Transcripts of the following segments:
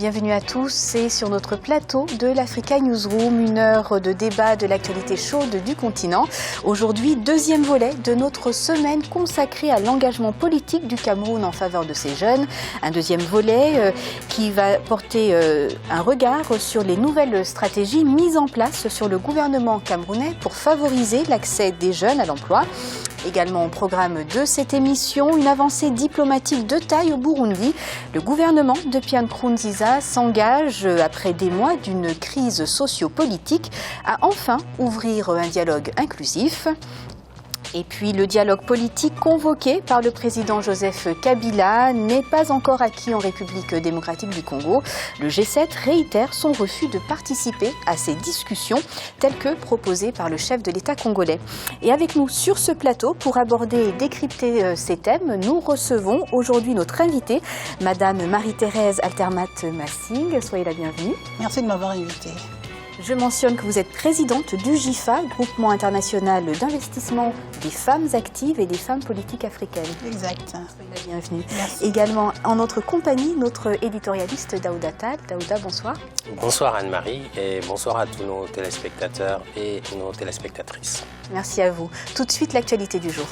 Bienvenue à tous et sur notre plateau de l'Africa Newsroom, une heure de débat de l'actualité chaude du continent. Aujourd'hui, deuxième volet de notre semaine consacrée à l'engagement politique du Cameroun en faveur de ses jeunes. Un deuxième volet qui va porter un regard sur les nouvelles stratégies mises en place sur le gouvernement camerounais pour favoriser l'accès des jeunes à l'emploi. Également au programme de cette émission, une avancée diplomatique de taille au Burundi. Le gouvernement de Pierre Nkurunziza s'engage, après des mois d'une crise socio-politique, à enfin ouvrir un dialogue inclusif. Et puis le dialogue politique convoqué par le président Joseph Kabila n'est pas encore acquis en République démocratique du Congo. Le G7 réitère son refus de participer à ces discussions telles que proposées par le chef de l'État congolais. Et avec nous sur ce plateau pour aborder et décrypter ces thèmes, nous recevons aujourd'hui notre invitée, Madame Marie-Thérèse Altermat-Massing. Soyez la bienvenue. Merci de m'avoir invitée. Je mentionne que vous êtes présidente du GIFA, Groupement international d'investissement des femmes actives et des femmes politiques africaines. Exact. Soyez la bienvenue. Merci. Également en notre compagnie, notre éditorialiste Daouda Tal. Daouda, bonsoir. Bonsoir Anne-Marie et bonsoir à tous nos téléspectateurs et nos téléspectatrices. Merci à vous. Tout de suite, l'actualité du jour.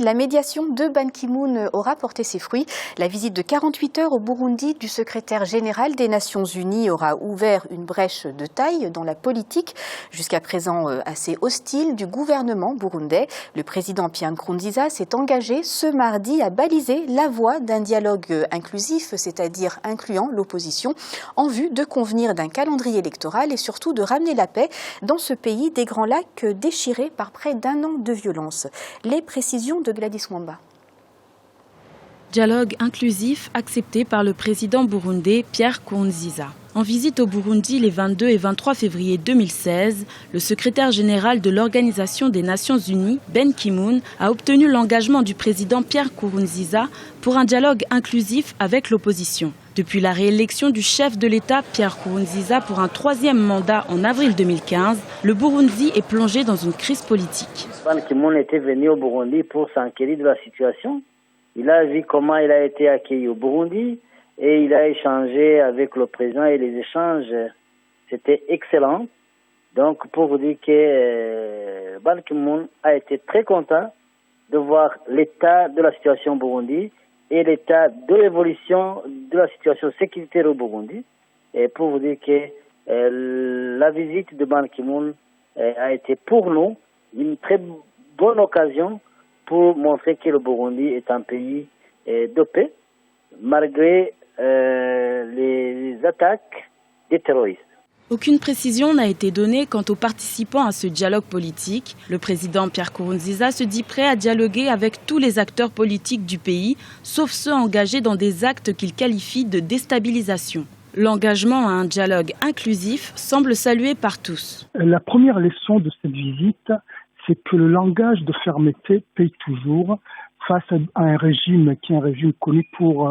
La médiation de Ban Ki-moon aura porté ses fruits. La visite de 48 heures au Burundi du secrétaire général des Nations Unies aura ouvert une brèche de taille dans la politique, jusqu'à présent assez hostile, du gouvernement burundais. Le président Pierre Nkurunziza s'est engagé ce mardi à baliser la voie d'un dialogue inclusif, c'est-à-dire incluant l'opposition, en vue de convenir d'un calendrier électoral et surtout de ramener la paix dans ce pays des Grands Lacs déchiré par près d'un an de violence. Les précisions de Gladys Wamba. Dialogue inclusif accepté par le président burundais Pierre Nkurunziza. En visite au Burundi les 22 et 23 février 2016, le secrétaire général de l'Organisation des Nations Unies, Ban Ki-moon, a obtenu l'engagement du président Pierre Nkurunziza pour un dialogue inclusif avec l'opposition. Depuis la réélection du chef de l'État Pierre Nkurunziza pour un troisième mandat en avril 2015, le Burundi est plongé dans une crise politique. Ban Ki-moon était venu au Burundi pour s'enquérir de la situation. Il a vu comment il a été accueilli au Burundi et il a échangé avec le président et les échanges, c'était excellent. Donc pour vous dire que Ban Ki-moon a été très content de voir l'état de la situation au Burundi et l'état de l'évolution de la situation sécuritaire au Burundi. Et pour vous dire que la visite de Ban Ki-moon a été pour nous une très bonne occasion pour montrer que le Burundi est un pays de paix, malgré les attaques des terroristes. Aucune précision n'a été donnée quant aux participants à ce dialogue politique. Le président Pierre Nkurunziza se dit prêt à dialoguer avec tous les acteurs politiques du pays, sauf ceux engagés dans des actes qu'il qualifie de déstabilisation. L'engagement à un dialogue inclusif semble salué par tous. La première leçon de cette visite, c'est que le langage de fermeté paye toujours face à un régime qui est un régime connu pour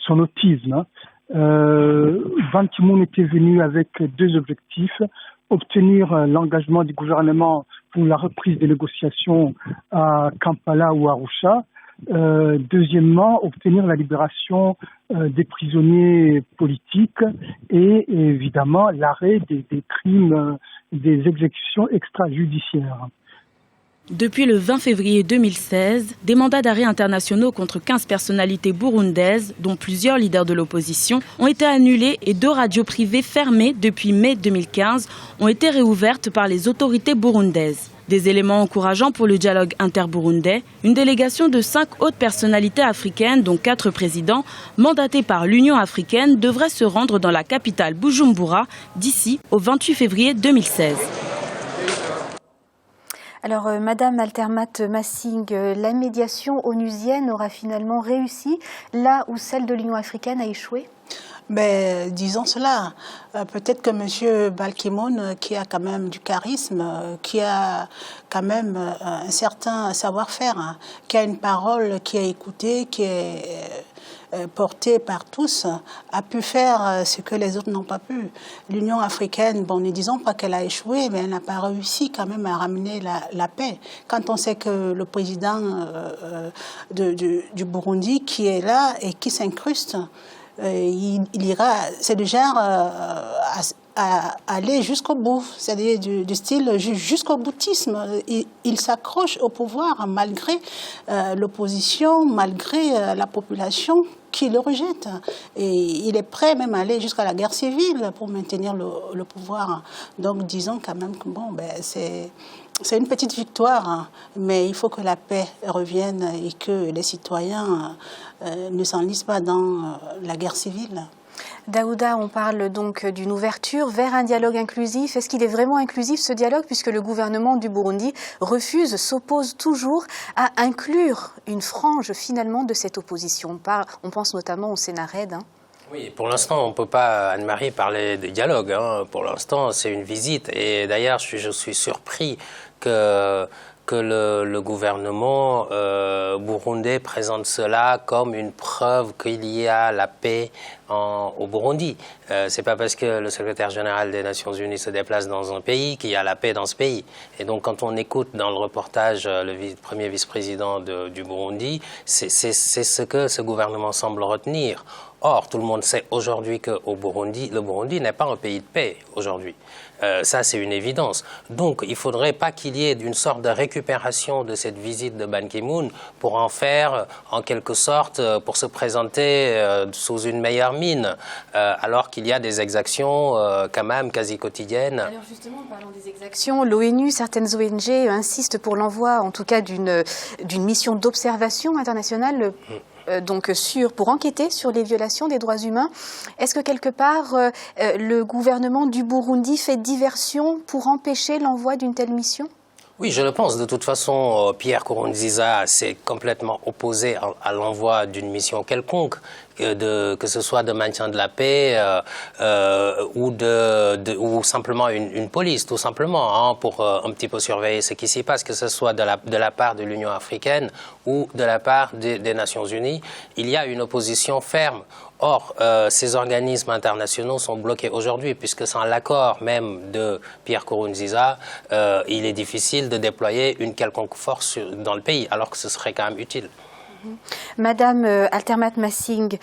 son autisme. Ban Ki-moon était venu avec deux objectifs: obtenir l'engagement du gouvernement pour la reprise des négociations à Kampala ou Arusha. Deuxièmement, obtenir la libération des prisonniers politiques et évidemment l'arrêt des crimes, des exécutions extrajudiciaires. Depuis le 20 février 2016, des mandats d'arrêt internationaux contre 15 personnalités burundaises, dont plusieurs leaders de l'opposition, ont été annulés et 2 radios privées fermées depuis mai 2015 ont été réouvertes par les autorités burundaises. Des éléments encourageants pour le dialogue inter-burundais, une délégation de 5 hautes personnalités africaines, dont 4 présidents, mandatés par l'Union africaine, devrait se rendre dans la capitale Bujumbura d'ici au 28 février 2016. Alors, Madame Altermat-Massing, la médiation onusienne aura finalement réussi là où celle de l'Union africaine a échoué ? Ben, disons cela. Peut-être que M. Ban Ki-moon, qui a quand même du charisme, qui a quand même un certain savoir-faire, qui a une parole qui est écoutée, qui est porté par tous, a pu faire ce que les autres n'ont pas pu. L'Union africaine, bon, ne disons pas qu'elle a échoué, mais elle n'a pas réussi quand même à ramener la paix. Quand on sait que le président du Burundi qui est là et qui s'incruste, il ira, c'est du genre à aller jusqu'au bout, c'est-à-dire du style jusqu'au boutisme. Il s'accroche au pouvoir malgré l'opposition, malgré la population qui le rejette. Et il est prêt même à aller jusqu'à la guerre civile pour maintenir le pouvoir. Donc disons quand même que bon, ben, c'est une petite victoire, mais il faut que la paix revienne et que les citoyens ne s'enlisent pas dans la guerre civile. Daouda, on parle donc d'une ouverture vers un dialogue inclusif. Est-ce qu'il est vraiment inclusif ce dialogue, puisque le gouvernement du Burundi refuse, s'oppose toujours à inclure une frange finalement de cette opposition? On pense notamment au Sénat-RED. Oui, pour l'instant, on ne peut pas, Anne-Marie, parler de dialogue. Pour l'instant, c'est une visite. Et d'ailleurs, je suis surpris que le gouvernement burundais présente cela comme une preuve qu'il y a la paix au Burundi. C'est pas parce que le secrétaire général des Nations Unies se déplace dans un pays qu'il y a la paix dans ce pays. Et donc, quand on écoute dans le reportage le premier vice-président du Burundi, c'est ce que ce gouvernement semble retenir. Or, tout le monde sait aujourd'hui qu'au Burundi, le Burundi n'est pas un pays de paix aujourd'hui. Ça, c'est une évidence. Donc, il ne faudrait pas qu'il y ait une sorte de récupération de cette visite de Ban Ki-moon pour en faire, en quelque sorte, pour se présenter sous une meilleure mine, alors qu'il y a des exactions quand même quasi quotidiennes. Alors justement, parlons des exactions. L'ONU, certaines ONG insistent pour l'envoi, en tout cas, d'une mission d'observation internationale pour enquêter sur les violations des droits humains. Est-ce que quelque part, le gouvernement du Burundi fait diversion pour empêcher l'envoi d'une telle mission ? Oui, je le pense. De toute façon, Pierre Nkurunziza s'est complètement opposé à l'envoi d'une mission quelconque, que ce soit de maintien de la paix ou simplement une police, tout simplement, pour un petit peu surveiller ce qui s'y passe, que ce soit de la part de l'Union africaine ou de la part des Nations Unies. Il y a une opposition ferme. Or, ces organismes internationaux sont bloqués aujourd'hui, puisque sans l'accord même de Pierre Nkurunziza, il est difficile de déployer une quelconque force dans le pays, alors que ce serait quand même utile. Madame Altermat Massing,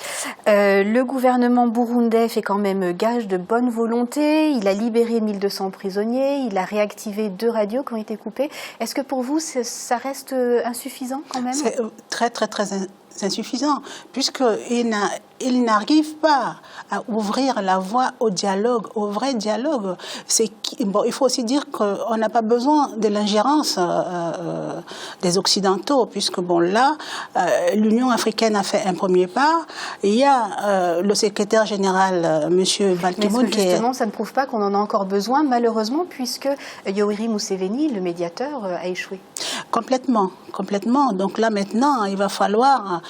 le gouvernement burundais fait quand même gage de bonne volonté. Il a libéré 1200 prisonniers, il a réactivé 2 radios qui ont été coupées. Est-ce que pour vous, ça reste insuffisant quand même? C'est très, très, très insuffisant, puisqu'il n'arrive pas à ouvrir la voie au dialogue, au vrai dialogue. Il faut aussi dire qu'on n'a pas besoin de l'ingérence des Occidentaux, puisque là, l'Union africaine a fait un premier pas. Il y a le secrétaire général, M. Ban Ki-moon, qui justement, ça ne prouve pas qu'on en a encore besoin, malheureusement, puisque Yoweri Museveni, le médiateur, a échoué. Complètement. Donc là, maintenant, il va falloir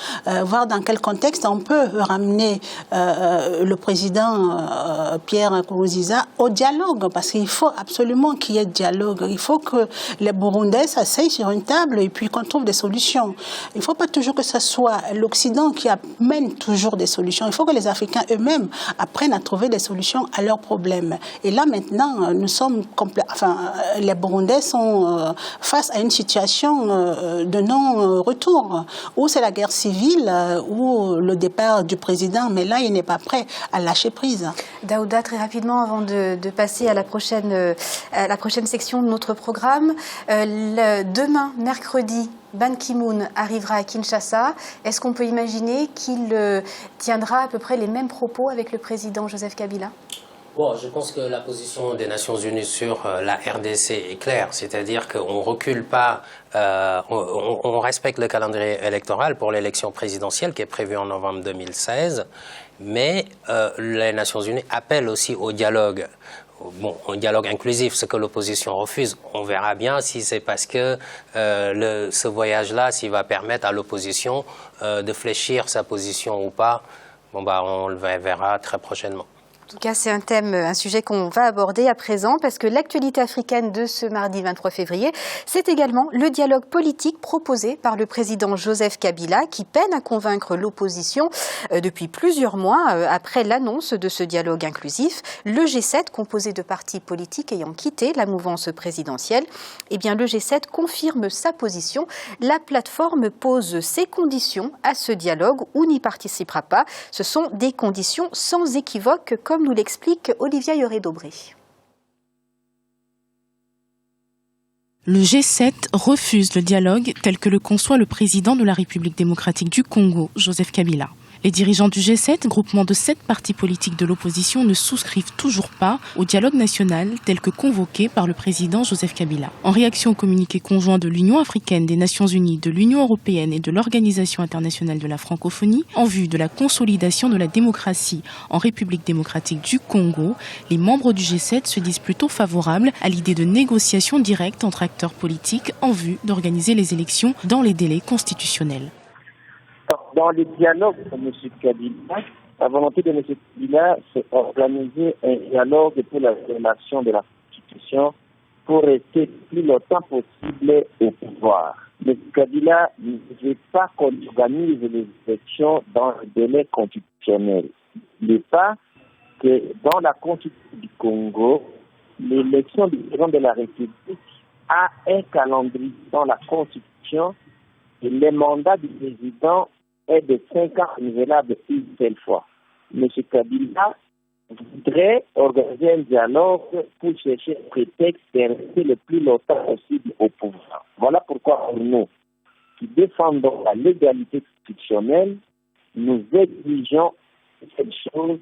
voir dans quel contexte on peut ramener le président Pierre Nkurunziza au dialogue, parce qu'il faut absolument qu'il y ait dialogue. Il faut que les Burundais s'asseyent sur une table et puis qu'on trouve des solutions. Il ne faut pas toujours que ce soit l'Occident qui amène toujours des solutions. Il faut que les Africains eux-mêmes apprennent à trouver des solutions à leurs problèmes. Et là, maintenant, les Burundais sont face à une situation de non-retour, où c'est la guerre civile, ou le départ du président, mais là, il n'est pas prêt à lâcher prise. Daouda, très rapidement, avant de passer à la prochaine section de notre programme, demain, mercredi, Ban Ki-moon arrivera à Kinshasa. Est-ce qu'on peut imaginer qu'il tiendra à peu près les mêmes propos avec le président Joseph Kabila ? Bon, je pense que la position des Nations Unies sur la RDC est claire, c'est-à-dire qu'on ne recule pas, on respecte le calendrier électoral pour l'élection présidentielle qui est prévue en novembre 2016, mais les Nations Unies appellent aussi au dialogue. Bon, un dialogue inclusif, ce que l'opposition refuse. On verra bien si c'est parce que ce voyage-là, s'il va permettre à l'opposition de fléchir sa position ou pas. On le verra très prochainement. En tout cas, c'est un sujet qu'on va aborder à présent parce que l'actualité africaine de ce mardi 23 février, c'est également le dialogue politique proposé par le président Joseph Kabila qui peine à convaincre l'opposition depuis plusieurs mois après l'annonce de ce dialogue inclusif. Le G7, composé de partis politiques ayant quitté la mouvance présidentielle, eh bien le G7 confirme sa position. La plateforme pose ses conditions à ce dialogue ou n'y participera pas. Ce sont des conditions sans équivoque, comme nous l'explique Olivia Yoré-Dobré. Le G7 refuse le dialogue tel que le conçoit le président de la République démocratique du Congo, Joseph Kabila. Les dirigeants du G7, groupement de 7 partis politiques de l'opposition, ne souscrivent toujours pas au dialogue national tel que convoqué par le président Joseph Kabila. En réaction au communiqué conjoint de l'Union africaine, des Nations unies, de l'Union européenne et de l'Organisation internationale de la francophonie, en vue de la consolidation de la démocratie en République démocratique du Congo, les membres du G7 se disent plutôt favorables à l'idée de négociations directes entre acteurs politiques en vue d'organiser les élections dans les délais constitutionnels. Dans les dialogues de M. Kabila, la volonté de M. Kabila, c'est d'organiser un dialogue pour la formation de la Constitution pour rester le plus longtemps possible au pouvoir. M. Kabila ne veut pas qu'on organise les élections dans le délai constitutionnel. Il n'est pas que dans la Constitution du Congo, l'élection du président de la République a un calendrier dans la Constitution et le mandat du président est de 5 ans renouvelable une seule fois. M. Kabila voudrait organiser un dialogue pour chercher un prétexte de rester le plus longtemps possible au pouvoir. Voilà pourquoi nous, qui défendons la légalité constitutionnelle, nous exigeons cette chose,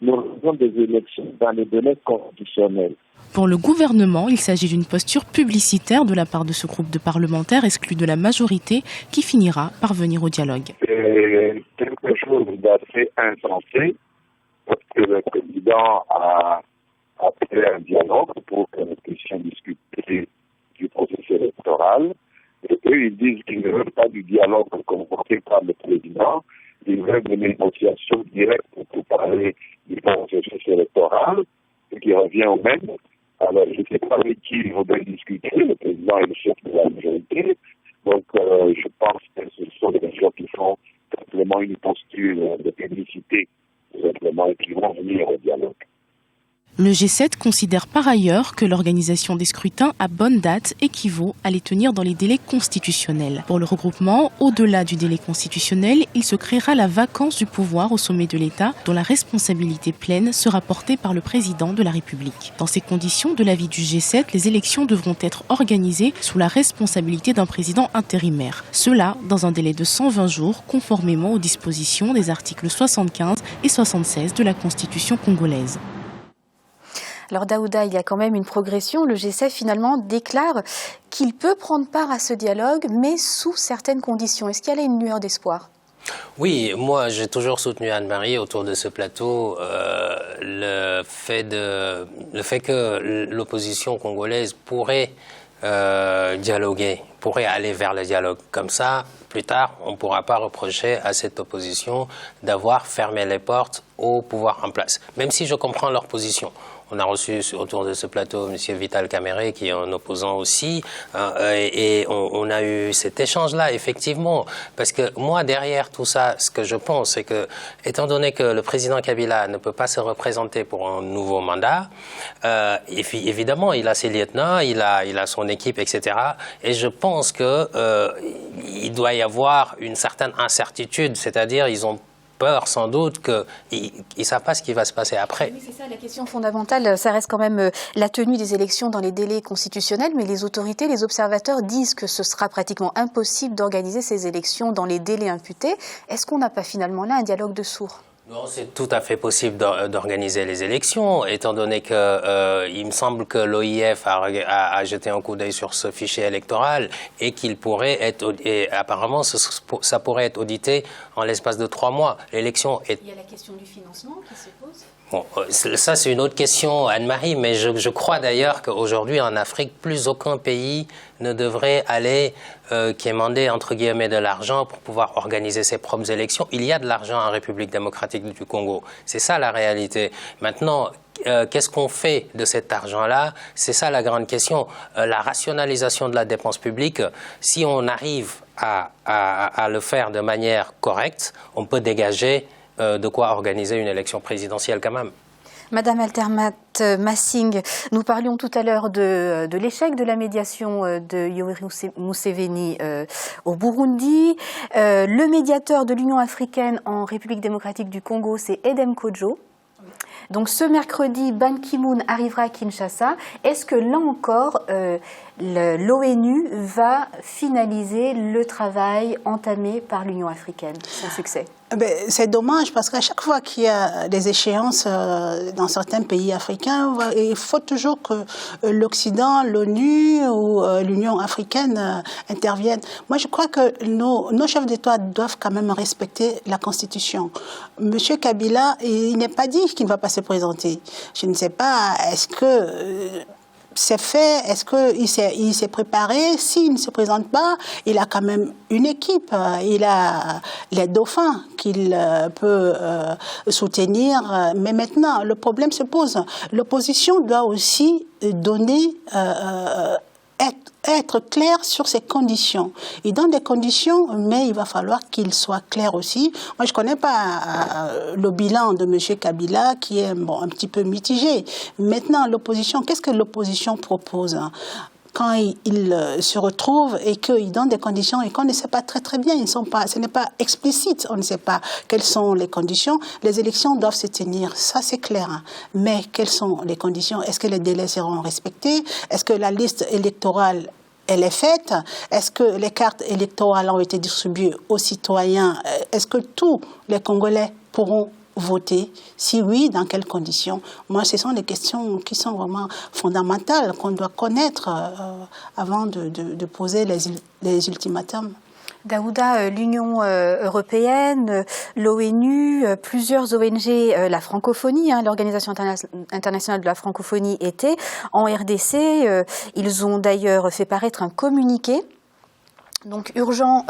l'organisation des élections dans les délais constitutionnels. Pour le gouvernement, il s'agit d'une posture publicitaire de la part de ce groupe de parlementaires exclus de la majorité qui finira par venir au dialogue. C'est quelque chose d'assez insensé parce que le président a appelé un dialogue pour que nous puissions discuter du processus électoral. Et eux, ils disent qu'ils ne veulent pas du dialogue convoqué par le président. Ils veulent des négociations directes pour parler du processus électoral, ce qui revient au même. Alors, je ne sais pas avec qui il faudrait discuter. Le président est le chef de la majorité. Donc, je pense que ce sont des gens qui font simplement une posture de publicité, simplement, et qui vont venir au dialogue. Le G7 considère par ailleurs que l'organisation des scrutins à bonne date équivaut à les tenir dans les délais constitutionnels. Pour le regroupement, au-delà du délai constitutionnel, il se créera la vacance du pouvoir au sommet de l'État, dont la responsabilité pleine sera portée par le président de la République. Dans ces conditions, de l'avis du G7, les élections devront être organisées sous la responsabilité d'un président intérimaire. Cela dans un délai de 120 jours, conformément aux dispositions des articles 75 et 76 de la Constitution congolaise. Alors Daouda, il y a quand même une progression. Le G7 finalement déclare qu'il peut prendre part à ce dialogue, mais sous certaines conditions. Est-ce qu'il y a là une lueur d'espoir ? Oui, moi j'ai toujours soutenu Anne-Marie autour de ce plateau le fait que l'opposition congolaise pourrait dialoguer, pourrait aller vers le dialogue. Comme ça, plus tard, on ne pourra pas reprocher à cette opposition d'avoir fermé les portes au pouvoir en place. Même si je comprends leur position. On a reçu autour de ce plateau M. Vital Kamerhe qui est un opposant aussi et on a eu cet échange-là, effectivement. Parce que moi, derrière tout ça, ce que je pense, c'est que, étant donné que le président Kabila ne peut pas se représenter pour un nouveau mandat, et puis, évidemment, il a ses lieutenants, il a son équipe, etc. Et je pense que il doit y avoir une certaine incertitude, c'est-à-dire ils ont peur sans doute qu'ils ne savent pas ce qui va se passer après. Oui, c'est ça, la question fondamentale, ça reste quand même la tenue des élections dans les délais constitutionnels, mais les autorités, les observateurs disent que ce sera pratiquement impossible d'organiser ces élections dans les délais imputés. Est-ce qu'on n'a pas finalement là un dialogue de sourds ? Non, c'est tout à fait possible d'organiser les élections, étant donné que il me semble que l'OIF a jeté un coup d'œil sur ce fichier électoral et qu'il pourrait être, et apparemment ça pourrait être audité en l'espace de 3 mois. L'élection est... Il y a la question du financement qui se pose. Bon, ça c'est une autre question, Anne-Marie, mais je crois d'ailleurs qu'aujourd'hui en Afrique, plus aucun pays ne devrait aller quémander entre guillemets de l'argent pour pouvoir organiser ses propres élections. Il y a de l'argent en République démocratique du Congo, c'est ça la réalité. Maintenant, qu'est-ce qu'on fait de cet argent-là? C'est ça la grande question. La rationalisation de la dépense publique, si on arrive à le faire de manière correcte, on peut dégager de quoi organiser une élection présidentielle quand même. Madame Altermat Massing, nous parlions tout à l'heure de l'échec de la médiation de Yoweri Museveni au Burundi. Le médiateur de l'Union africaine en République démocratique du Congo, c'est Edem Kodjo. Donc ce mercredi, Ban Ki-moon arrivera à Kinshasa. Est-ce que là encore, l'ONU va finaliser le travail entamé par l'Union africaine, sans succès? C'est dommage parce qu'à chaque fois qu'il y a des échéances dans certains pays africains, il faut toujours que l'Occident, l'ONU ou l'Union africaine interviennent. Moi, je crois que nos chefs d'État doivent quand même respecter la Constitution. Monsieur Kabila, il n'est pas dit qu'il ne va pas se présenter. Je ne sais pas, est-ce que c'est fait, est-ce qu'il s'est préparé? S'il ne se présente pas, il a quand même une équipe, il a les dauphins qu'il peut soutenir. Mais maintenant, le problème se pose. L'opposition doit aussi donner, être clair sur ses conditions. Il donne des conditions, mais il va falloir qu'il soit clair aussi. Moi, je ne connais pas le bilan de M. Kabila, qui est un petit peu mitigé. Maintenant, l'opposition, qu'est-ce que l'opposition propose quand il se retrouve et qu'il donne des conditions et qu'on ne sait pas très bien, ce n'est pas explicite, on ne sait pas quelles sont les conditions. Les élections doivent se tenir, ça c'est clair. Mais quelles sont les conditions? Est-ce que les délais seront respectés? Est-ce que la liste électorale elle est faite? Est-ce que les cartes électorales ont été distribuées aux citoyens? Est-ce que tous les Congolais pourront voter? Si oui, dans quelles conditions? Moi, ce sont des questions qui sont vraiment fondamentales, qu'on doit connaître avant de poser les ultimatums. Daouda, l'Union européenne, l'ONU, plusieurs ONG, la francophonie, l'Organisation internationale de la francophonie était en RDC. Ils ont d'ailleurs fait paraître un communiqué. Donc urgent,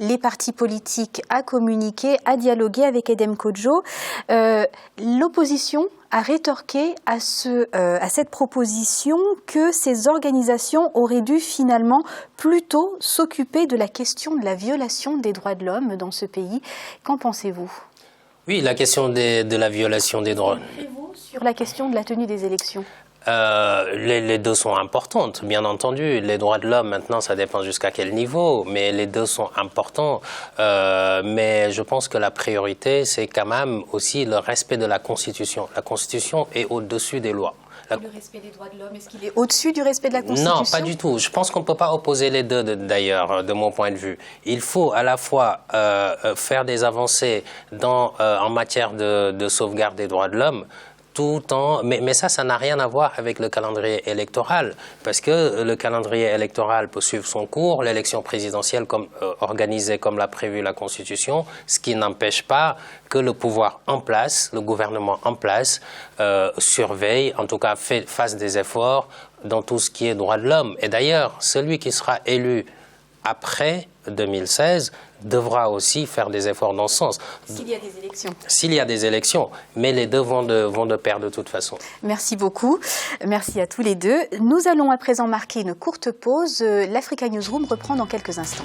les partis politiques à communiquer, à dialoguer avec Edem Kodjo. L'opposition a rétorqué à cette proposition que ces organisations auraient dû finalement plutôt s'occuper de la question de la violation des droits de l'homme dans ce pays. Qu'en pensez-vous? Oui, la question de la violation des droits. Pensez-vous sur la question de la tenue des élections? Les deux sont importantes, bien entendu. Les droits de l'homme, maintenant, ça dépend jusqu'à quel niveau, mais les deux sont importants. Mais je pense que la priorité, c'est quand même aussi le respect de la Constitution. La Constitution est au-dessus des lois. Le respect des droits de l'homme, est-ce qu'il est au-dessus du respect de la Constitution? Non, pas du tout. Je pense qu'on ne peut pas opposer les deux, d'ailleurs, de mon point de vue. Il faut à la fois faire des avancées en matière de sauvegarde des droits de l'homme, mais ça n'a rien à voir avec le calendrier électoral, parce que le calendrier électoral peut suivre son cours, l'élection présidentielle organisée comme l'a prévu la Constitution, ce qui n'empêche pas que le pouvoir en place, le gouvernement en place, surveille, en tout cas fasse des efforts dans tout ce qui est droit de l'homme. Et d'ailleurs, celui qui sera élu après 2016 devra aussi faire des efforts dans ce sens. S'il y a des élections. S'il y a des élections, mais les deux vont de pair de toute façon. Merci beaucoup. Merci à tous les deux. Nous allons à présent marquer une courte pause. L'Africa Newsroom reprend dans quelques instants.